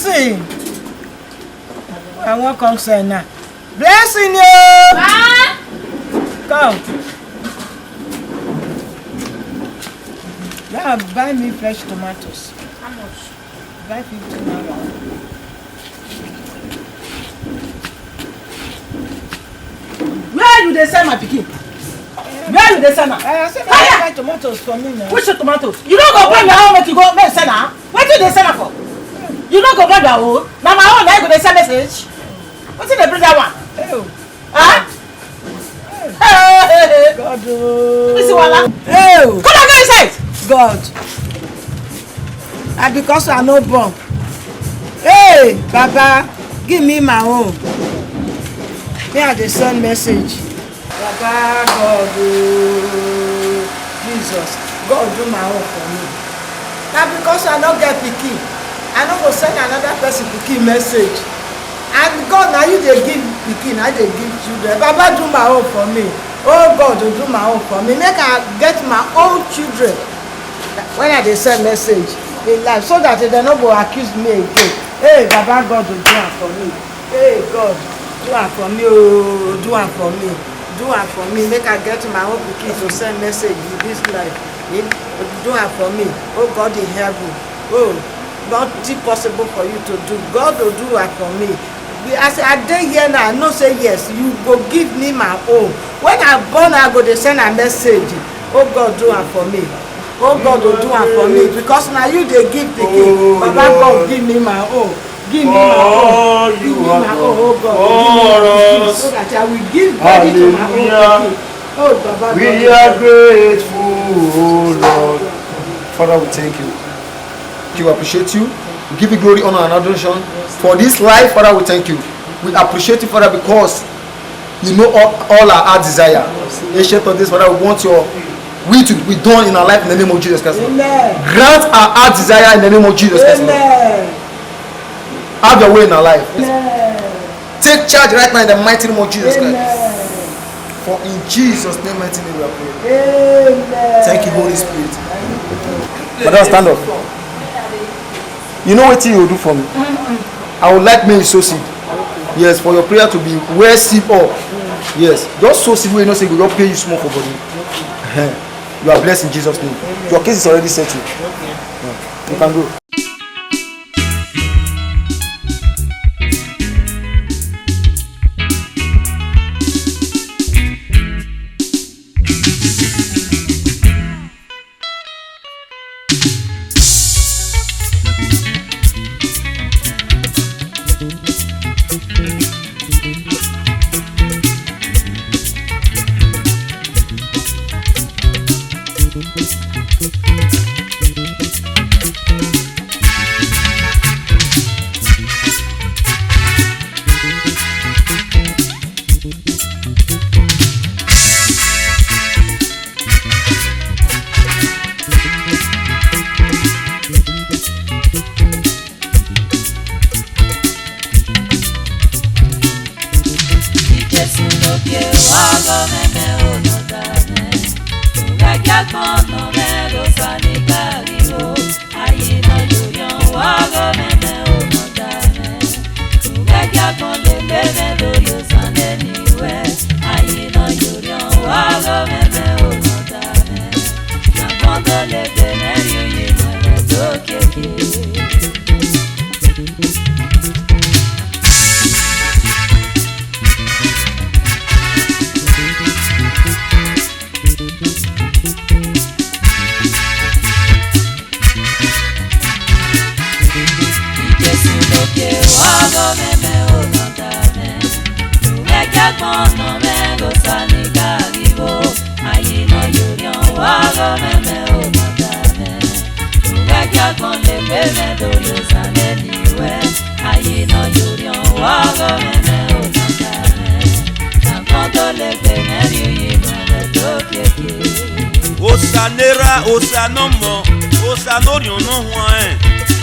Blessing. I won't come say now. Blessing you. Come. Yeah, buy me fresh tomatoes. How much? Buy 15 naira. Where you dey sell my pikin? Where you dey sell am? I said buy tomatoes for me now. Which tomatoes? You don't go buy your own make you go make sell am? Wetin you dey sell am for? You don't go buy your own? Na my own na you go dey sell message? Wetin dey bring that one? Huh? Hey. God. This is wala. Hey. Come on, go inside. God. And because I no born. Hey, Baba, give me my own. Me I dey send message. Baba God, Jesus, God do my own for me. Now because I no get pikin, I no go send another person pikin message. And God, now you dey give pikin, I dey give children. Baba do my own for me. Oh God, do my own for me. Make I get my own children. When I dey send message in life, so that they no go accuse me again. Hey, Baba God, do am for me. Hey God, do am for me. Oh, do am for me. Do am for me. Make I get my own pikin to send message in this life. Do am for me. Oh God in heaven. Oh, nothing possible for you to do. God will do am for me. As I dey here now, I know say yes, you go give me my own. When I born, I go dey send a message. Oh God, do am for me. Oh God, will do am for me because now you dey give pikin. Baba God, give me my own. Give me my own. Give me my own. Oh God, so that I will give body to my own pikin. Oh Baba God. We are grateful, oh Lord. Father, we thank you. We appreciate you. We give you glory, honor, and adoration for this life. Father, we thank you. We appreciate you, Father, because you know all our heart desire. Ancient of this, Father, we want your will to be done in our life in the name of Jesus Christ. Amen. Grant our heart desire in the name of Jesus Christ. Amen. Have your way in our life. Amen. Take charge right now in the mighty name of Jesus Amen. Christ. For in Jesus' name, mighty name, we are praying. Amen. Thank you, Holy Spirit. Father, stand up. You know what you will do for me? I would like me to sow seed. Yes, for your prayer to be where seed up. Yes, just sow seed where you know say we don't pay you small for body. You are blessed in Jesus' name. Your case is already settled. You can go. Osanera, osanomo, osanorion no one.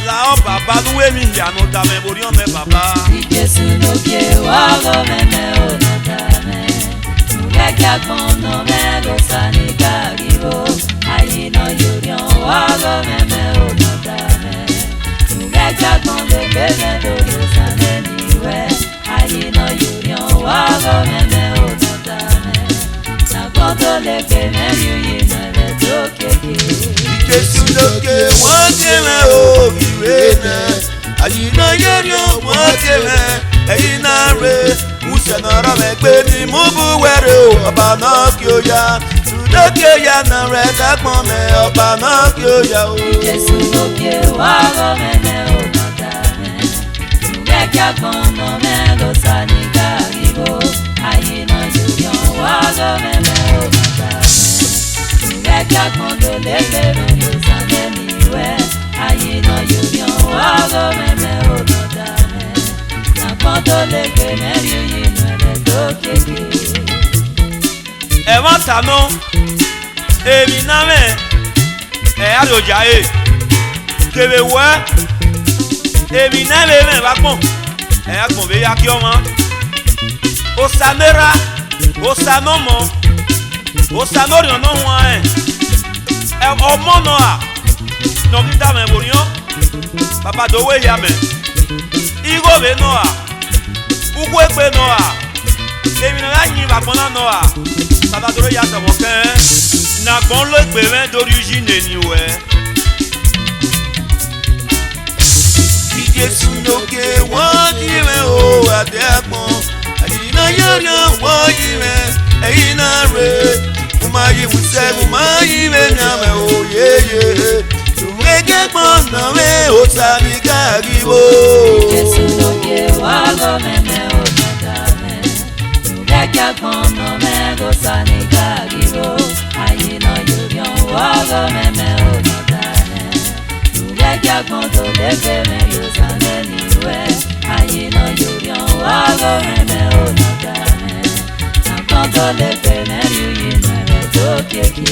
La baba loué mi yano dame borion me baba. Jesu no ke wago meme onotame. Nugakia kono me losani karibo. Ayino yorion wago meme onotame. Nugakia kono me me do yo sane niwe. Ayi no yurion wago meme onotame. Na kondo leke me yuyi mele dokeke. Jesu doke woteme o biwena. Ayi no yurion woteme. Eyi na re. Musenara megbe ni mubu were o. Ọba náà kí o ya. Sudoke ya na re dagbon me. Ọba náà kí o ya o. Jesu doke wago meme onotame. Nugekia kono me gosani karibo. Ayi no yurion wago meme onotame. Nugekia kondo leke me yosane niwe. Ayi no yurion wago meme onotame. Na kondo leke me yuyi nwele dokeke. Evang tano. Emi name. Adoja e. Kebe we. Emi name me bakpon. Akpon be ya ki oma. Osamera. Osanomo. Osanorion no wan e. Omo no a. No kita me borion. Papa do we ya me. Igo be no a. Ugwe pe no a. Emi na yin bakpon na no a. Tata doro ya tomo kan. Na gbon lo gbe me d'origine ni we. Jesu doke won ti me o ade agbon. Ayi na yori won yi me. Eyi na re. Umayi muse umayi me nyame o ye ye. Tumege gbon na me o sani karibo. Jesu doke wago meme onotame. Nugekia kono me gosani karibo. Ayi no yurion wago meme onotame. Nugekia kondo leke me yosane niwe. Ayi no yurion wago meme onotame. Na kondo leke me yuyi nwele dokeke.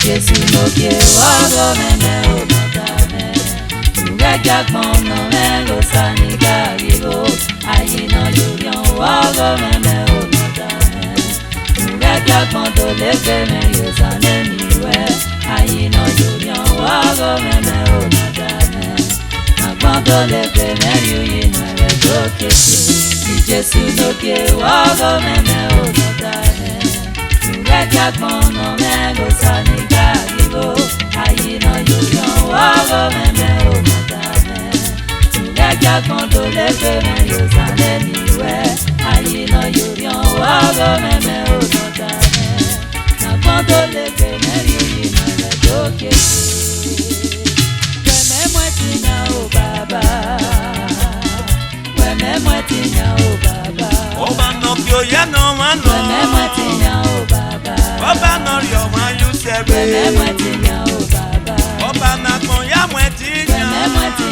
Jesu doke wago meme onotame. Nugekia kono me gosani karibo. Ayi no yurion wago meme onotame. Nugekia kondo leke me yosane niwe. Ayi no yurion wago meme onotame. Na kondo leke me yuyi nwele dokeke. Jesu doke wago meme onotame. Nugekia kono me gosani karibo. Ayi no yurion wago meme onotame. Nugekia kondo leke me yosane niwe. Ayi no yurion wago meme onotame. Na kondo leke me yuyi nwele dokeke. Weme mwetinya o baba. Weme mwetinya o baba. Oba no ki o ya no ma no. Weme mwetinya o baba. Oba no ri o ma yu sebe. Weme mwetinya o baba. Oba na kon ya mwetinya. Weme mwetinya